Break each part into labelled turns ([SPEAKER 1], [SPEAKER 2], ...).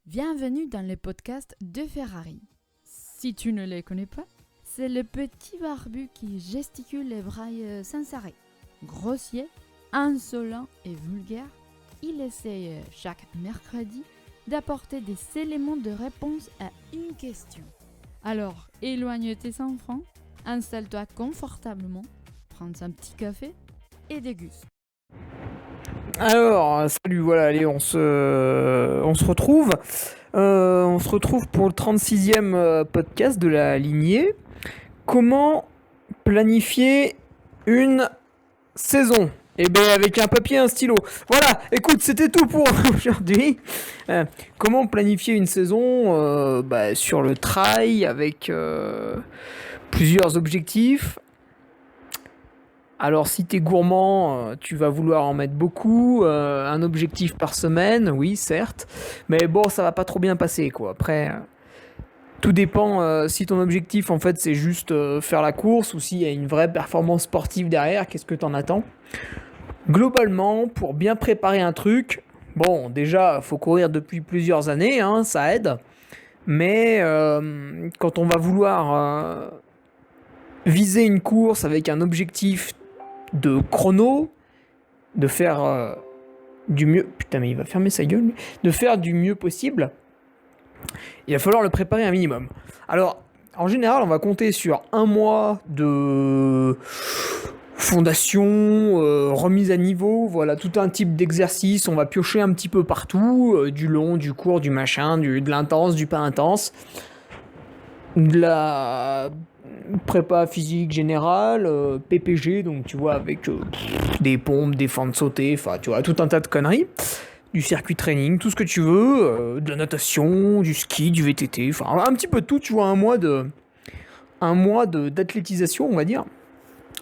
[SPEAKER 1] Bienvenue dans le podcast de Ferrari. Si tu ne les connais pas, c'est le petit barbu qui gesticule et braille sans arrêt. Grossier, insolent et vulgaire, il essaye chaque mercredi d'apporter des éléments de réponse à une question. Alors, éloigne tes enfants, installe-toi confortablement, prends un petit café et déguste.
[SPEAKER 2] Alors, salut, voilà, allez, on se retrouve. On se retrouve pour le 36e podcast de la lignée. Comment planifier une saison? Eh bien, avec un papier et un stylo. Voilà, écoute, c'était tout pour aujourd'hui. Comment planifier une saison sur le trail avec plusieurs objectifs. Alors si t'es gourmand, tu vas vouloir en mettre beaucoup, un objectif par semaine, oui certes, mais bon ça va pas trop bien passer quoi. Après, tout dépend si ton objectif en fait c'est juste faire la course ou s'il y a une vraie performance sportive derrière, qu'est-ce que t'en attends? Globalement, pour bien préparer un truc, bon déjà faut courir depuis plusieurs années, hein, ça aide, mais quand on va vouloir viser une course avec un objectif de chrono, de faire du mieux. Putain, mais il va fermer sa gueule. De faire du mieux possible, il va falloir le préparer un minimum. Alors, en général, on va compter sur un mois de fondation, remise à niveau, voilà, tout un type d'exercice. On va piocher un petit peu partout, du long, du court, du machin, de l'intense, du pas intense. De la prépa physique générale, PPG, donc tu vois, avec des pompes, des fentes sautées, enfin tu vois, tout un tas de conneries, du circuit training, tout ce que tu veux, de la natation, du ski, du VTT, enfin un petit peu de tout, tu vois, un mois d'athlétisation, on va dire,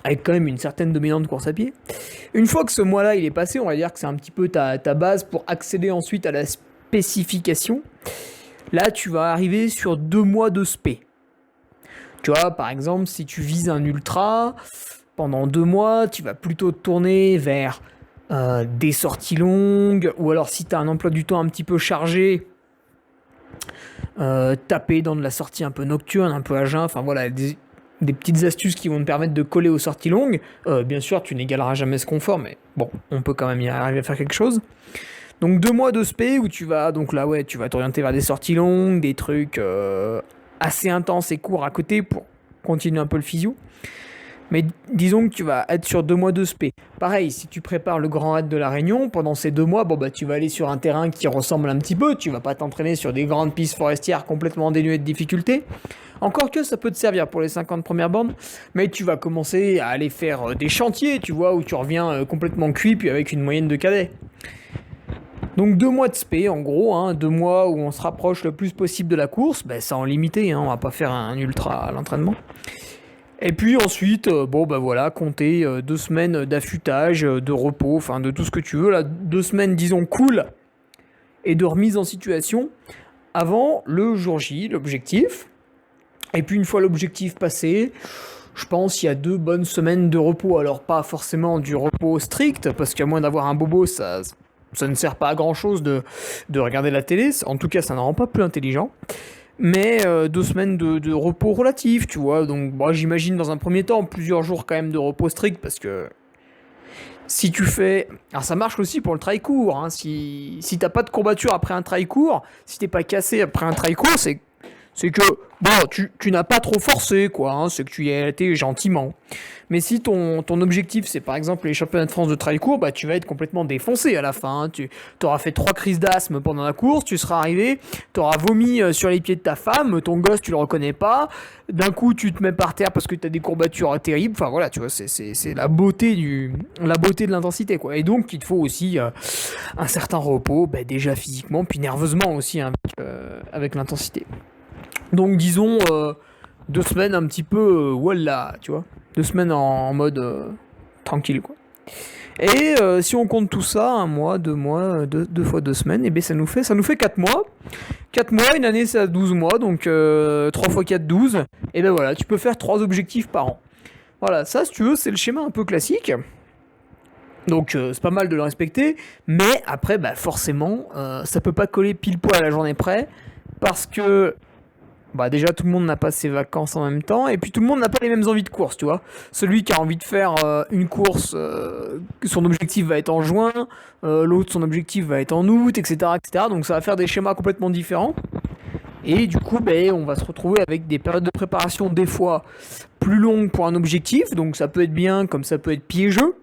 [SPEAKER 2] avec quand même une certaine dominante course à pied. Une fois que ce mois-là il est passé, on va dire que c'est un petit peu ta base pour accéder ensuite à la spécification. Là, tu vas arriver sur 2 mois de spé. Tu vois, par exemple, si tu vises un ultra, pendant 2 mois, tu vas plutôt te tourner vers des sorties longues, ou alors si tu as un emploi du temps un petit peu chargé, taper dans de la sortie un peu nocturne, un peu à jeun, enfin voilà, des petites astuces qui vont te permettre de coller aux sorties longues. Bien sûr, tu n'égaleras jamais ce confort, mais bon, on peut quand même y arriver à faire quelque chose. Donc 2 mois de spé où tu vas, donc là ouais, tu vas t'orienter vers des sorties longues, des trucs assez intenses et courts à côté pour continuer un peu le physio. Mais disons que tu vas être sur 2 mois de spé. Pareil, si tu prépares le Grand Raid de la Réunion, pendant ces 2 mois, tu vas aller sur un terrain qui ressemble un petit peu, tu vas pas t'entraîner sur des grandes pistes forestières complètement dénuées de difficultés. Encore que ça peut te servir pour les 50 premières bornes, mais tu vas commencer à aller faire des chantiers, tu vois, où tu reviens complètement cuit, puis avec une moyenne de cadet. Donc 2 mois de spé en gros, hein, 2 mois où on se rapproche le plus possible de la course, sans limiter, hein, on va pas faire un ultra à l'entraînement. Et puis ensuite, voilà, compter 2 semaines d'affûtage, de repos, enfin de tout ce que tu veux, là, 2 semaines disons cool, et de remise en situation, avant le jour J, l'objectif. Et puis une fois l'objectif passé, je pense qu'il y a 2 bonnes semaines de repos, alors pas forcément du repos strict, parce qu'à moins d'avoir un bobo, ça ne sert pas à grand chose de regarder la télé, en tout cas ça ne rend pas plus intelligent, mais 2 semaines de repos relatif, tu vois, donc j'imagine dans un premier temps plusieurs jours quand même de repos strict, parce que si tu fais... Alors ça marche aussi pour le trail court, hein. Si t'as pas de courbature après un trail court, si t'es pas cassé après un trail court, c'est que tu n'as pas trop forcé, quoi, hein, c'est que tu y as été gentiment. Mais si ton objectif c'est par exemple les championnats de France de trail court, tu vas être complètement défoncé à la fin, hein. Tu auras fait 3 crises d'asthme pendant la course, tu seras arrivé, tu auras vomi sur les pieds de ta femme, ton gosse tu le reconnais pas, d'un coup tu te mets par terre parce que tu as des courbatures terribles, enfin voilà, tu vois, c'est la beauté de l'intensité, quoi. Et donc il te faut aussi un certain repos, déjà physiquement, puis nerveusement aussi, hein, avec l'intensité. Donc disons 2 semaines un petit peu voilà, tu vois. 2 semaines en mode tranquille, quoi. Et si on compte tout ça, 1 mois, 2 mois, 2 fois 2 semaines, et ça nous fait 4 mois. 4 mois, une année c'est à 12 mois, donc 3 fois 4, 12. Et voilà, tu peux faire 3 objectifs par an. Voilà, ça si tu veux, c'est le schéma un peu classique. Donc c'est pas mal de le respecter, mais après bah, forcément ça peut pas coller pile poil à la journée près, parce que bah déjà tout le monde n'a pas ses vacances en même temps, et puis tout le monde n'a pas les mêmes envies de course, tu vois. Celui qui a envie de faire une course, son objectif va être en juin, l'autre son objectif va être en août, etc., etc. Donc ça va faire des schémas complètement différents. Et du coup, ben, on va se retrouver avec des périodes de préparation des fois plus longues pour un objectif, donc ça peut être bien comme ça peut être piégeux.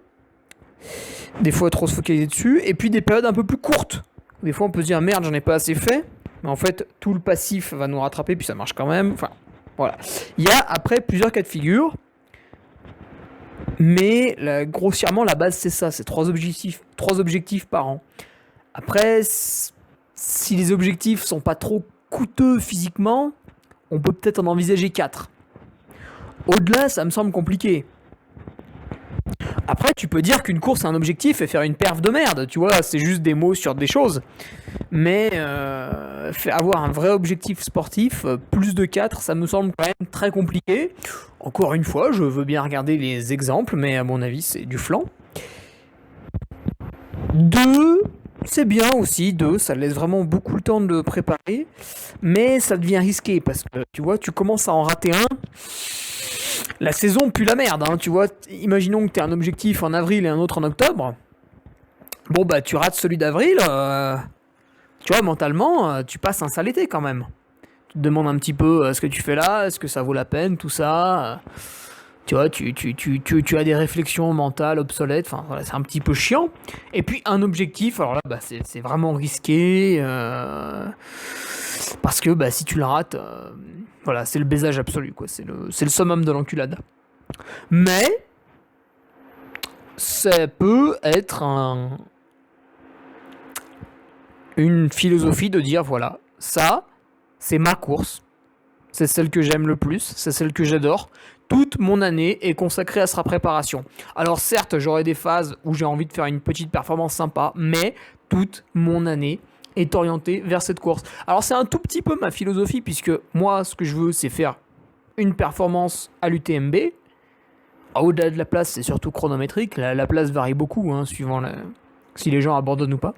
[SPEAKER 2] Des fois trop se focaliser dessus, et puis des périodes un peu plus courtes. Des fois on peut se dire merde, j'en ai pas assez fait, mais en fait tout le passif va nous rattraper, puis ça marche quand même. Enfin, voilà. Il y a après plusieurs cas de figure, mais grossièrement la base c'est ça, c'est trois objectifs par an. Après, si les objectifs sont pas trop coûteux physiquement, on peut peut-être en envisager 4. Au-delà, ça me semble compliqué. Après, tu peux dire qu'une course, c'est un objectif et faire une perf de merde, tu vois, c'est juste des mots sur des choses. Mais avoir un vrai objectif sportif, plus de 4, ça me semble quand même très compliqué. Encore une fois, je veux bien regarder les exemples, mais à mon avis, c'est du flan. 2, c'est bien aussi, 2, ça laisse vraiment beaucoup le temps de le préparer, mais ça devient risqué, parce que, tu vois, tu commences à en rater un, la saison pue la merde, hein, tu vois. Imaginons que tu as un objectif en avril et un autre en octobre. Bon, bah, tu rates celui d'avril. Tu vois, mentalement, tu passes un sale été quand même. Tu te demandes un petit peu ce que tu fais là, est-ce que ça vaut la peine, tout ça. Tu vois, tu as des réflexions mentales obsolètes. Enfin, voilà, c'est un petit peu chiant. Et puis, un objectif, alors là, bah, c'est vraiment risqué. Parce que bah, si tu le rates. Voilà, c'est le baisage absolu, quoi. C'est le summum de l'enculade. Mais, ça peut être une philosophie de dire, voilà, ça, c'est ma course. C'est celle que j'aime le plus, c'est celle que j'adore. Toute mon année est consacrée à sa préparation. Alors certes, j'aurai des phases où j'ai envie de faire une petite performance sympa, mais toute mon année est orienté vers cette course. Alors c'est un tout petit peu ma philosophie, puisque moi ce que je veux c'est faire une performance à l'UTMB. Au-delà de la place, c'est surtout chronométrique, la place varie beaucoup hein, suivant si les gens abandonnent ou pas.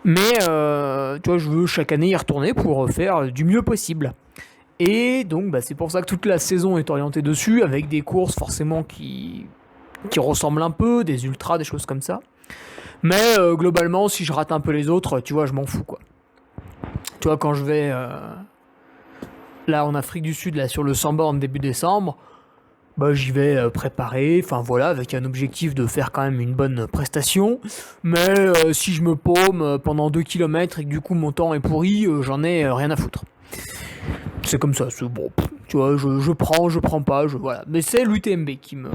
[SPEAKER 2] Mais tu vois, je veux chaque année y retourner pour faire du mieux possible. Et donc bah, c'est pour ça que toute la saison est orientée dessus, avec des courses forcément qui ressemblent un peu, des ultras, des choses comme ça. Mais globalement, si je rate un peu les autres, tu vois, je m'en fous, quoi. Tu vois, quand je vais là en Afrique du Sud, là sur le 100 bornes début décembre, bah j'y vais préparer, enfin voilà, avec un objectif de faire quand même une bonne prestation. Mais si je me paume pendant 2 km et que du coup mon temps est pourri, j'en ai rien à foutre. C'est comme ça, c'est bon, tu vois, je prends pas, voilà. Mais c'est l'UTMB qui me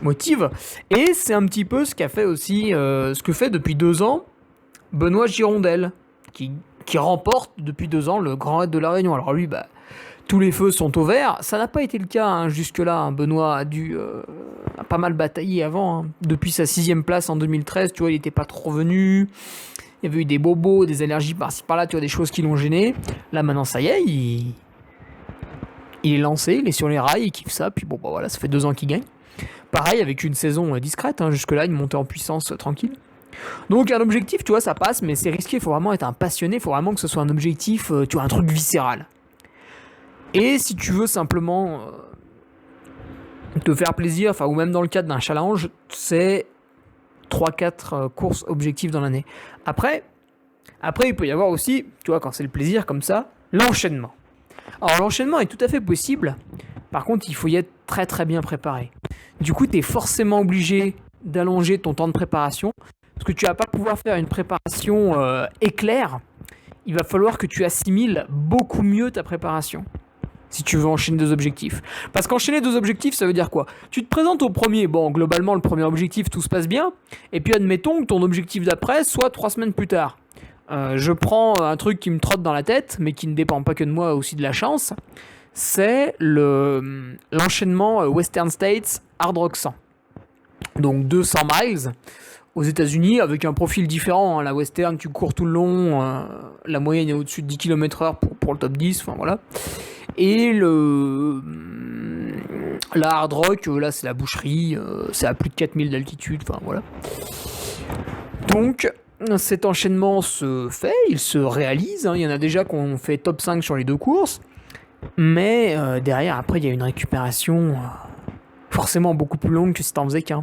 [SPEAKER 2] motive. Et c'est un petit peu ce qu'a fait aussi, ce que fait depuis 2 ans Benoît Girondel, qui remporte depuis 2 ans le Grand Raid de la Réunion. Alors lui, bah, tous les feux sont au vert. Ça n'a pas été le cas hein, jusque-là. Hein. Benoît a dû pas mal batailler avant. Hein. Depuis sa 6ème place en 2013, tu vois, il n'était pas trop revenu. Il y avait eu des bobos, des allergies par-ci par-là, tu vois, des choses qui l'ont gêné. Là maintenant, ça y est, il est lancé, il est sur les rails, il kiffe ça. Puis bon, bah voilà, ça fait 2 ans qu'il gagne. Pareil, avec une saison discrète, hein, jusque-là, une montée en puissance tranquille. Donc un objectif, tu vois, ça passe, mais c'est risqué, il faut vraiment être un passionné, il faut vraiment que ce soit un objectif, tu vois, un truc viscéral. Et si tu veux simplement te faire plaisir, enfin, ou même dans le cadre d'un challenge, c'est 3-4 courses objectifs dans l'année. Après, il peut y avoir aussi, tu vois, quand c'est le plaisir comme ça, l'enchaînement. Alors l'enchaînement est tout à fait possible, par contre il faut y être très très bien préparé. Du coup tu es forcément obligé d'allonger ton temps de préparation, parce que tu vas pas pouvoir faire une préparation éclair, il va falloir que tu assimiles beaucoup mieux ta préparation, si tu veux enchaîner 2 objectifs. Parce qu'enchaîner 2 objectifs, ça veut dire quoi ? Tu te présentes au premier, bon globalement le premier objectif tout se passe bien, et puis admettons que ton objectif d'après soit 3 semaines plus tard. Je prends un truc qui me trotte dans la tête, mais qui ne dépend pas que de moi, aussi de la chance, c'est l'enchaînement Western States Hard Rock 100. Donc 200 miles aux États-Unis avec un profil différent. Hein. La Western, tu cours tout le long, la moyenne est au-dessus de 10 km/h pour le top 10, enfin voilà. Et le La hard rock, là c'est la boucherie, c'est à plus de 4000 d'altitude, enfin voilà. Donc cet enchaînement se fait, il se réalise, hein. Il y en a déjà qui ont fait top 5 sur les 2 courses, mais derrière après il y a une récupération forcément beaucoup plus longue que si t'en faisais qu'un.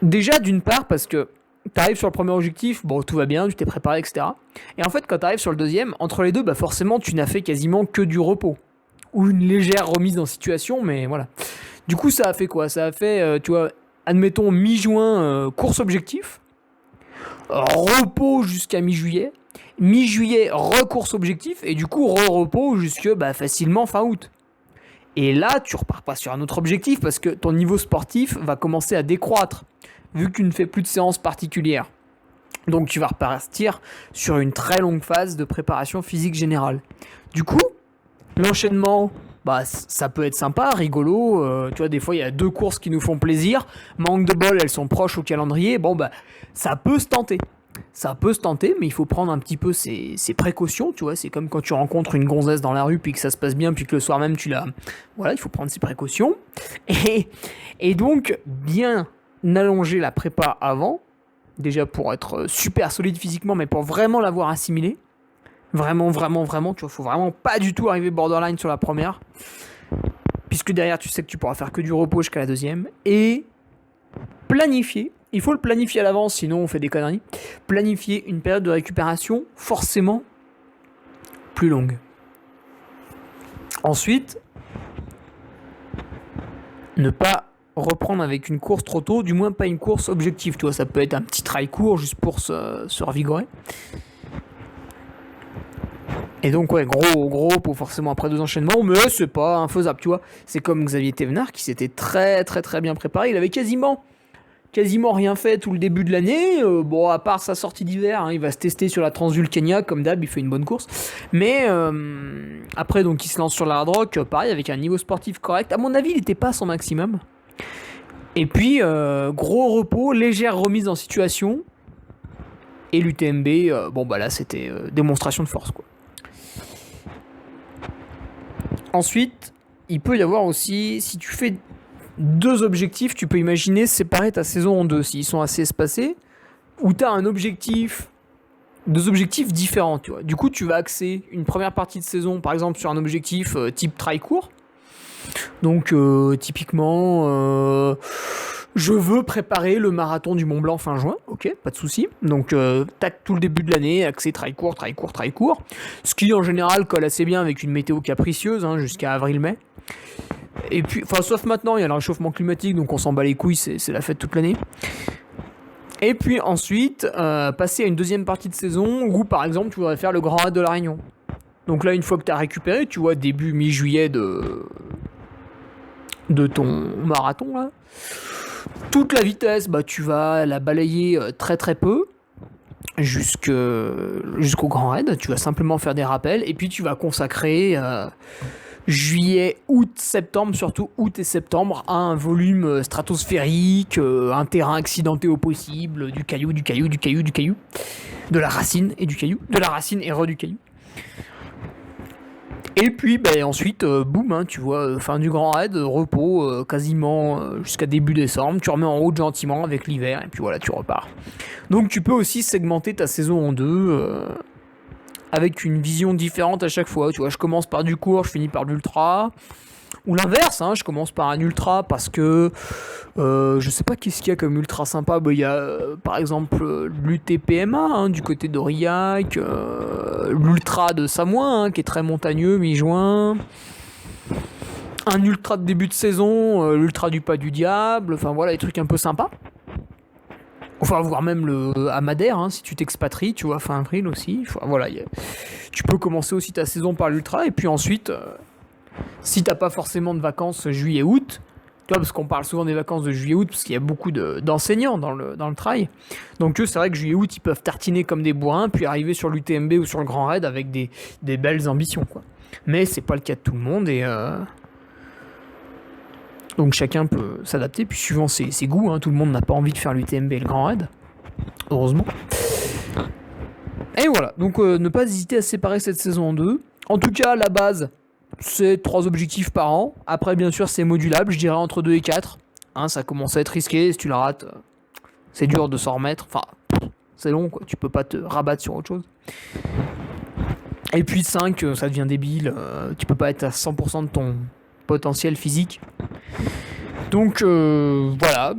[SPEAKER 2] Déjà d'une part parce que t'arrives sur le premier objectif, bon tout va bien, tu t'es préparé, etc. Et en fait quand t'arrives sur le deuxième, entre les deux, bah forcément tu n'as fait quasiment que du repos. Ou une légère remise en situation, mais voilà. Du coup ça a fait quoi? Ça a fait, tu vois, admettons mi-juin, course objectif, repos jusqu'à mi-juillet, mi-juillet recourse objectif, et du coup repos jusque facilement fin août. Et là tu repars pas sur un autre objectif parce que ton niveau sportif va commencer à décroître, vu que tu ne fais plus de séances particulières. Donc tu vas repartir sur une très longue phase de préparation physique générale. Du coup, l'enchaînement, ça peut être sympa, rigolo. Tu vois, des fois il y a 2 courses qui nous font plaisir. Manque de bol, elles sont proches au calendrier. Ça peut se tenter. Ça peut se tenter, mais il faut prendre un petit peu ses précautions, tu vois. C'est comme quand tu rencontres une gonzesse dans la rue, puis que ça se passe bien, puis que le soir même tu l'as. Voilà, il faut prendre ses précautions. Et donc, bien allonger la prépa avant, déjà pour être super solide physiquement, mais pour vraiment l'avoir assimilé. Vraiment, tu vois, faut vraiment pas du tout arriver borderline sur la première. Puisque derrière, tu sais que tu pourras faire que du repos jusqu'à la deuxième. Et planifier, il faut le planifier à l'avance, sinon on fait des conneries. Planifier une période de récupération forcément plus longue. Ensuite, ne pas reprendre avec une course trop tôt, du moins pas une course objective. Tu vois, ça peut être un petit trail court juste pour se revigorer. Et donc ouais, gros pour forcément après 2 enchaînements, mais c'est pas infaisable, tu vois. C'est comme Xavier Thévenard qui s'était très bien préparé, il avait quasiment rien fait tout le début de l'année, à part sa sortie d'hiver, hein, il va se tester sur la Transvulcania, comme d'hab, il fait une bonne course. Mais après donc il se lance sur la hard rock, pareil, avec un niveau sportif correct. À mon avis, il n'était pas à son maximum. Et puis, gros repos, légère remise en situation. Et l'UTMB, là c'était démonstration de force, quoi. Ensuite, il peut y avoir aussi, si tu fais 2 objectifs, tu peux imaginer séparer ta saison en 2, s'ils sont assez espacés, ou tu as 2 objectifs différents, tu vois. Du coup, tu vas axer une première partie de saison, par exemple, sur un objectif type trail court. Donc, typiquement, je veux préparer le marathon du Mont Blanc fin juin, ok, pas de souci. Donc, tac, tout le début de l'année, axé trail court. Ce qui, en général, colle assez bien avec une météo capricieuse, hein, jusqu'à avril-mai. Et puis, sauf maintenant, il y a le réchauffement climatique, donc on s'en bat les couilles, c'est la fête toute l'année. Et puis ensuite, passer à une deuxième partie de saison où, par exemple, tu voudrais faire le Grand Raid de la Réunion. Donc là, une fois que tu as récupéré, tu vois, début mi-juillet de ton marathon, là, toute la vitesse, tu vas la balayer très peu jusqu'au Grand Raid. Tu vas simplement faire des rappels et puis tu vas consacrer juillet, août, septembre, surtout août et septembre, à un volume stratosphérique, un terrain accidenté au possible, du caillou, de la racine et du caillou, de la racine et du caillou. Et puis ensuite, boum, hein, tu vois, fin du Grand Raid, repos quasiment jusqu'à début décembre, tu remets en route gentiment avec l'hiver, et puis voilà, tu repars. Donc tu peux aussi segmenter ta saison en 2, avec une vision différente à chaque fois, tu vois, je commence par du court, je finis par de l'ultra, ou l'inverse, hein, je commence par un ultra parce que je sais pas qu'est-ce qu'il y a comme ultra sympa. Il y a par exemple l'UTPMA, hein, du côté d'Aurillac, l'ultra de Samoin, hein, qui est très montagneux, mi-juin, un ultra de début de saison, l'ultra du Pas du Diable, enfin voilà, des trucs un peu sympas. Enfin, voire même le Amadère, hein, si tu t'expatries, tu vois, fin avril aussi. Enfin, voilà, tu peux commencer aussi ta saison par l'ultra, et puis ensuite, si t'as pas forcément de vacances juillet-août, tu vois, parce qu'on parle souvent des vacances de juillet-août, parce qu'il y a beaucoup d'enseignants dans le trail. Donc eux, c'est vrai que juillet-août, ils peuvent tartiner comme des bourrins, puis arriver sur l'UTMB ou sur le Grand Raid avec des belles ambitions, quoi. Mais c'est pas le cas de tout le monde, et donc chacun peut s'adapter, puis suivant ses goûts, hein, tout le monde n'a pas envie de faire l'UTMB et le Grand Raid, heureusement. Et voilà, donc ne pas hésiter à séparer cette saison en 2. En tout cas, la base, c'est 3 objectifs par an. Après, bien sûr, c'est modulable, je dirais entre 2 et 4. Hein, ça commence à être risqué, si tu le rates, c'est dur de s'en remettre. Enfin, c'est long, quoi. Tu peux pas te rabattre sur autre chose. Et puis 5, ça devient débile. Tu peux pas être à 100% de ton potentiel physique. Donc, voilà.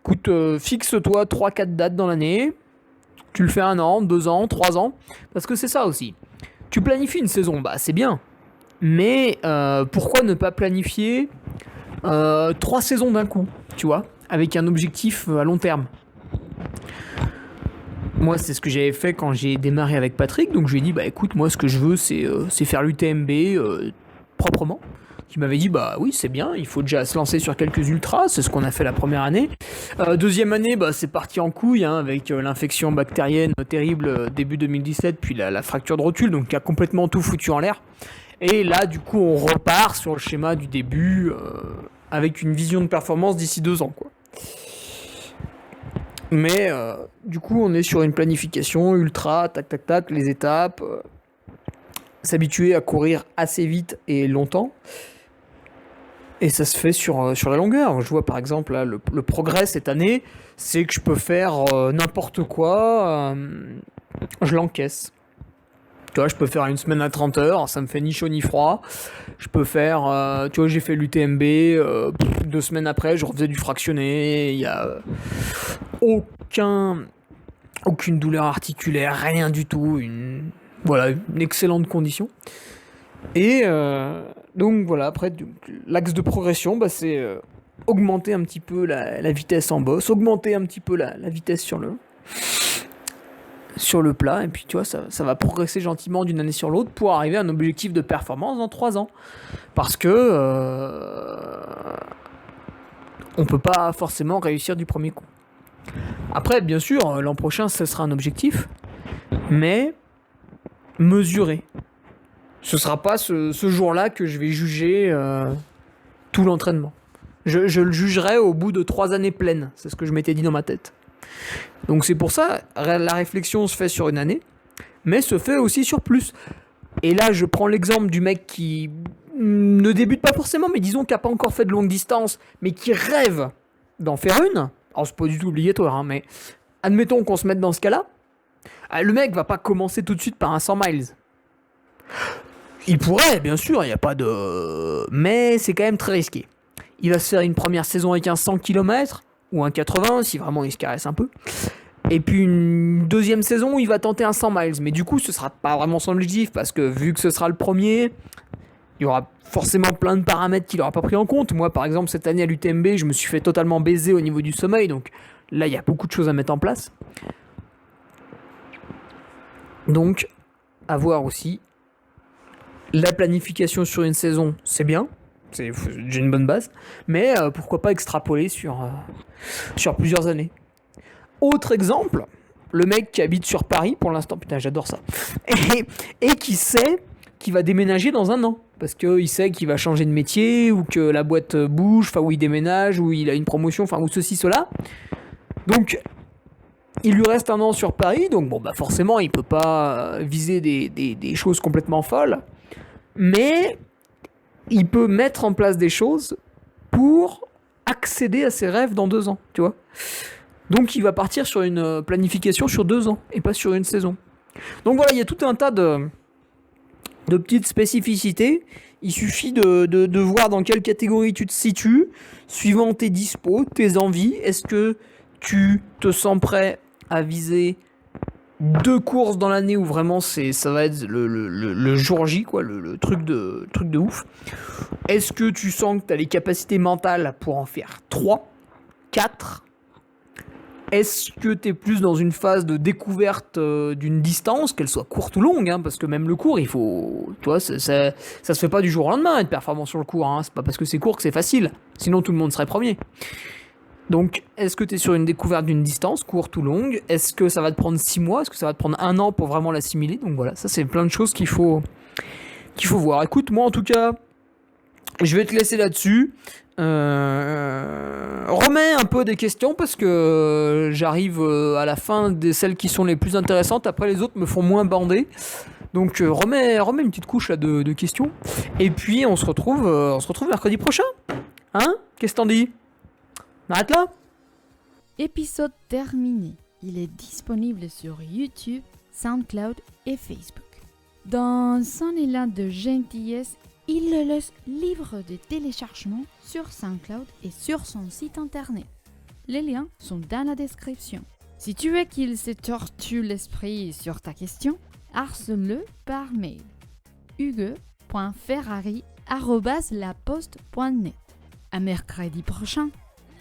[SPEAKER 2] Écoute, fixe-toi 3-4 dates dans l'année. Tu le fais 1 an, 2 ans, 3 ans. Parce que c'est ça aussi. Tu planifies une saison, bah c'est bien. Mais pourquoi ne pas planifier 3 saisons d'un coup, tu vois, avec un objectif à long terme. Moi, c'est ce que j'avais fait quand j'ai démarré avec Patrick. Donc, je lui ai dit, bah écoute, moi, ce que je veux, c'est faire l'UTMB proprement. Il m'avait dit, bah oui, c'est bien, il faut déjà se lancer sur quelques ultras. C'est ce qu'on a fait la première année. Deuxième année, bah, c'est parti en couille, hein, avec l'infection bactérienne terrible début 2017, puis la fracture de rotule, donc qui a complètement tout foutu en l'air. Et là, du coup, on repart sur le schéma du début, avec une vision de performance d'ici 2 ans, quoi. Mais du coup, on est sur une planification ultra, tac tac tac, les étapes, s'habituer à courir assez vite et longtemps. Et ça se fait sur la longueur. Je vois par exemple là, le progrès cette année, c'est que je peux faire n'importe quoi, je l'encaisse. Tu vois, je peux faire une semaine à 30 heures, ça me fait ni chaud ni froid. Je peux faire, tu vois, j'ai fait l'UTMB, 2 semaines après, je refaisais du fractionné. Il y a aucune douleur articulaire, rien du tout. Une excellente condition. Et donc voilà, après, l'axe de progression, bah, c'est augmenter un petit peu la vitesse en bosse, augmenter un petit peu la vitesse sur le plat, et puis tu vois, ça va progresser gentiment d'une année sur l'autre pour arriver à un objectif de performance dans 3 ans. Parce que on peut pas forcément réussir du premier coup. Après, bien sûr, l'an prochain, ce sera un objectif, mais mesuré. Ce sera pas ce jour-là que je vais juger tout l'entraînement. Je le jugerai au bout de 3 années pleines, c'est ce que je m'étais dit dans ma tête. Donc c'est pour ça, la réflexion se fait sur une année, mais se fait aussi sur plus. Et là, je prends l'exemple du mec qui ne débute pas forcément, mais disons qui n'a pas encore fait de longue distance, mais qui rêve d'en faire une. Alors c'est pas du tout obligatoire, hein, mais admettons qu'on se mette dans ce cas-là. Le mec va pas commencer tout de suite par un 100 miles. Il pourrait, bien sûr, il n'y a pas de... Mais c'est quand même très risqué. Il va se faire une première saison avec un 100 km, ou un 80, si vraiment il se caresse un peu. Et puis une deuxième saison où il va tenter un 100 miles. Mais du coup, ce sera pas vraiment son objectif, parce que vu que ce sera le premier, il y aura forcément plein de paramètres qu'il n'aura pas pris en compte. Moi, par exemple, cette année à l'UTMB, je me suis fait totalement baiser au niveau du sommeil, donc là, il y a beaucoup de choses à mettre en place. Donc, à voir aussi. La planification sur une saison, c'est bien. J'ai une bonne base. Mais pourquoi pas extrapoler sur plusieurs années. Autre exemple, le mec qui habite sur Paris pour l'instant, putain j'adore ça, et qui sait qu'il va déménager dans 1 an. Parce qu'il sait qu'il va changer de métier, ou que la boîte bouge, enfin où il déménage, ou il a une promotion, enfin ou ceci, cela. Donc, il lui reste 1 an sur Paris, donc bon bah forcément il peut pas viser des choses complètement folles. Mais il peut mettre en place des choses pour accéder à ses rêves dans 2 ans, tu vois. Donc il va partir sur une planification sur 2 ans et pas sur une saison. Donc voilà, il y a tout un tas de petites spécificités. Il suffit de voir dans quelle catégorie tu te situes, suivant tes dispos, tes envies. Est-ce que tu te sens prêt à viser 2 courses dans l'année où vraiment ça va être le jour J, quoi, le truc de ouf. Est-ce que tu sens que tu as les capacités mentales pour en faire 3, 4? Est-ce que tu es plus dans une phase de découverte d'une distance, qu'elle soit courte ou longue, hein, parce que même le court, il faut... Tu vois, ça se fait pas du jour au lendemain, être performant sur le court, hein, c'est pas parce que c'est court que c'est facile, sinon tout le monde serait premier. Donc, est-ce que tu es sur une découverte d'une distance, courte ou longue? Est-ce que ça va te prendre 6 mois? Est-ce que ça va te prendre 1 an pour vraiment l'assimiler? Donc voilà, ça c'est plein de choses qu'il faut voir. Écoute, moi en tout cas, je vais te laisser là-dessus. Remets un peu des questions parce que j'arrive à la fin de celles qui sont les plus intéressantes. Après, les autres me font moins bander. Donc remets une petite couche là, de questions. Et puis on se retrouve mercredi prochain. Hein? Qu'est-ce que t'en dis? On arrête là?
[SPEAKER 1] Épisode terminé. Il est disponible sur YouTube, SoundCloud et Facebook. Dans son élan de gentillesse, il le laisse libre de téléchargement sur SoundCloud et sur son site internet. Les liens sont dans la description. Si tu veux qu'il se tortue l'esprit sur ta question, harcele-le par mail. hugue.ferrari@laposte.net. À mercredi prochain.